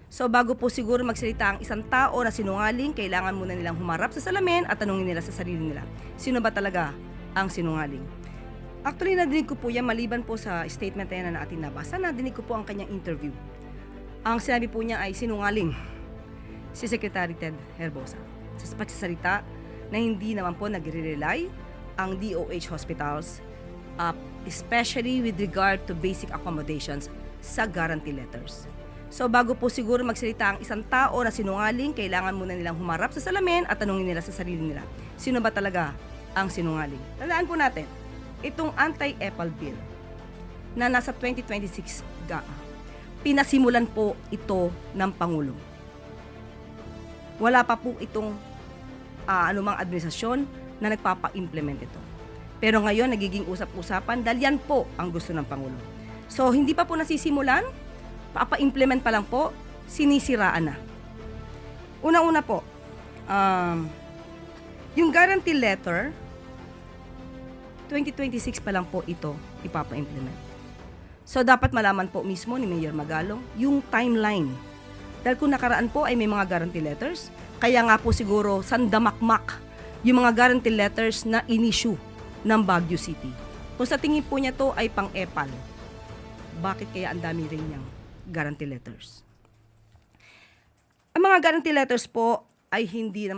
So bago po siguro magsalita ang isang tao na sinungaling, kailangan muna nilang humarap sa salamin at tanungin nila sa sarili nila, sino ba talaga ang sinungaling? Actually, nadinig ko po yan maliban po sa statement na yan na ating nabasa, nadinig ko po ang kanyang interview. Ang sinabi po niya ay sinungaling si Secretary Ted Herbosa sa pagsasalita na hindi naman po nagre-rely ang DOH hospitals, especially with regard to basic accommodations sa guarantee letters. So bago po siguro magsalita ang isang tao na sinungaling, kailangan muna nilang humarap sa salamin at tanungin nila sa sarili nila, sino ba talaga ang sinungaling? Tandaan po natin, itong anti-EPAL bill na nasa 2026 pinasimulan po ito ng Pangulo. Wala pa po itong anumang administrasyon na nagpapa-implement ito. Pero ngayon, nagiging usap-usapan dahil yan po ang gusto ng Pangulo. So, hindi pa po nasisimulan, papa-implement pa lang po, sinisiraan na. Unang-una po, yung guarantee letter, 2026 pa lang po ito ipapa-implement. So, dapat malaman po mismo ni Mayor Magalong yung timeline. Dahil kung nakaraan po ay may mga guarantee letters, kaya nga po siguro sandamakmak yung mga guarantee letters na in-issue ng Baguio City. Kung sa tingin po niya to ay pang-EPAL, bakit kaya ang dami rin niyang guarantee letters? Ang mga guarantee letters po ay hindi naman